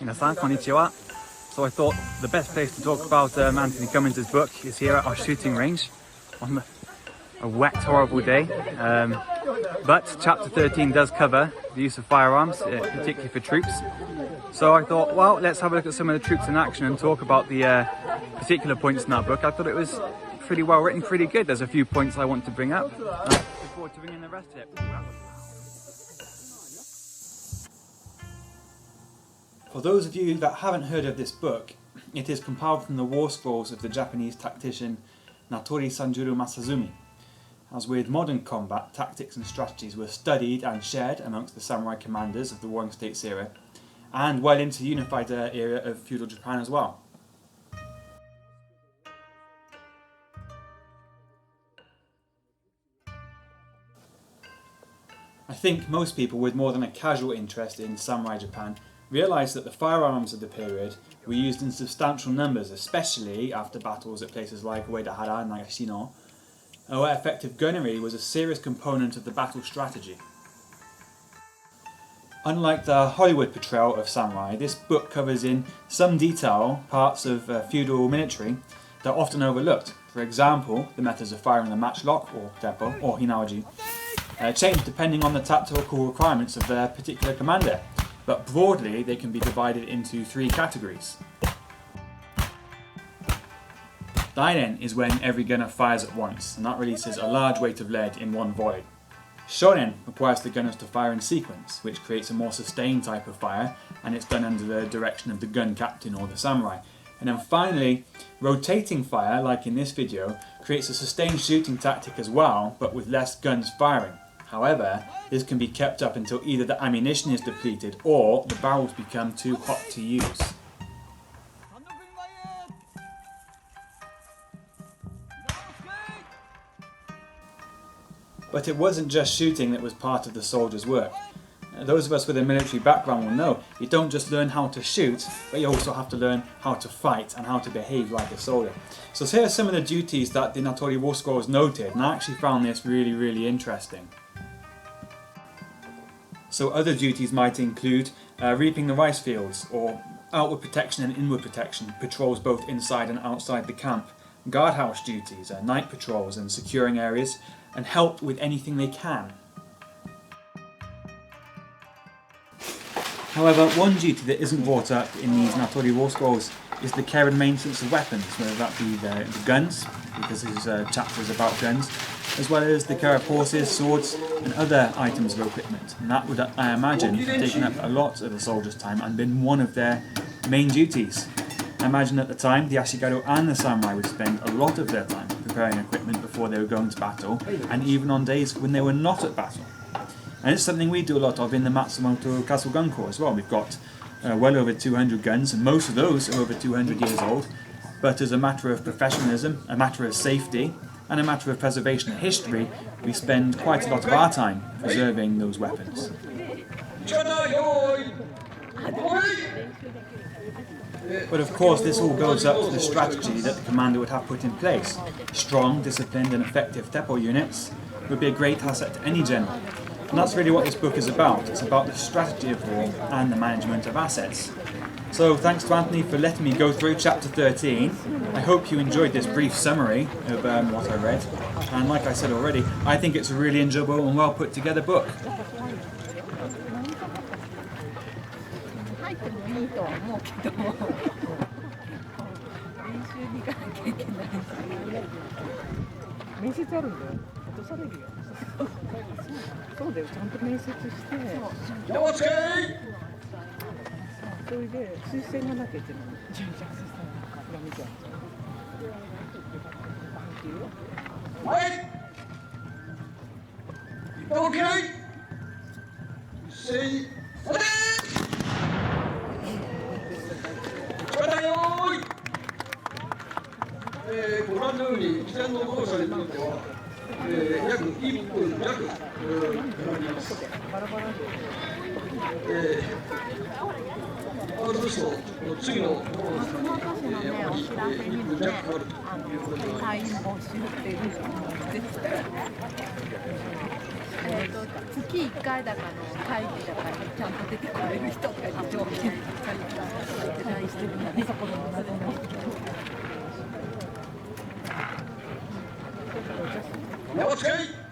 Minasan, konnichiwa. So I thought the best place to talk about Antony Cummins' book is here at our shooting range on a wet, horrible day. But chapter 13 does cover the use of firearms, particularly for troops. So I thought, well, let's have a look at some of the troops in action and talk about the particular points in that book. I thought it was pretty well written, pretty good. There's a few points I want to bring up. I look forward to bringing the rest of it. For those of you that haven't heard of this book, it is compiled from the war scrolls of the Japanese tactician Natori Sanjuro Masazumi. As with modern combat, tactics and strategies were studied and shared amongst the samurai commanders of the Warring States era, and well into the unified era of feudal Japan as well. I think most people with more than a casual interest in samurai Japan realise that the firearms of the period were used in substantial numbers, especially after battles at places like Uedahara and Nagashino, where effective gunnery was a serious component of the battle strategy. Unlike the Hollywood portrayal of samurai, this book covers in some detail parts of feudal military that are often overlooked. For example, the methods of firing the matchlock, or teppo, or hinawaji, change depending on the tactical requirements of their particular commander, but broadly they can be divided into three categories. Dainen is when every gunner fires at once, and that releases a large weight of lead in one volley. Shonen requires the gunners to fire in sequence, which creates a more sustained type of fire, and it's done under the direction of the gun captain or the samurai. And then finally, rotating fire, like in this video, creates a sustained shooting tactic as well, but with less guns firing. However, this can be kept up until either the ammunition is depleted or the barrels become too hot to use. But it wasn't just shooting that was part of the soldier's work. Those of us with a military background will know you don't just learn how to shoot, but you also have to learn how to fight and how to behave like a soldier. So here are some of the duties that the Natori War Scrolls noted, and I actually found this really interesting. So other duties might include reaping the rice fields, or outward protection and inward protection, patrols both inside and outside the camp, guardhouse duties, night patrols and securing areas, and help with anything they can. However, one duty that isn't brought up in these Natori War Scrolls is the care and maintenance of weapons, whether that be the guns, because this chapter is about guns, as well as the care of horses, swords and other items of equipment. And that would, I imagine, have taken up a lot of the soldiers' time and been one of their main duties. I imagine at the time the Ashigaru and the samurai would spend a lot of their time preparing equipment before they were going to battle, and even on days when they were not at battle. And it's something we do a lot of in the Matsumoto Castle Gun Corps as well. We've got well over 200 guns, and most of those are over 200 years old. But as a matter of professionalism, a matter of safety, and a matter of preservation of history, we spend quite a lot of our time preserving those weapons. But of course this all goes up to the strategy that the commander would have put in place. Strong, disciplined and effective teppo units would be a great asset to any general. And that's really what this book is about. It's about the strategy of war and the management of assets. So thanks to Anthony for letting me go through chapter 13. I hope you enjoyed this brief summary of what I read. And like I said already, I think it's a really enjoyable and well put together book. 月1回だかの会議だからちゃんと出てくれる人とかに条件書いてしてるのでそこの謎の。よっしゃい。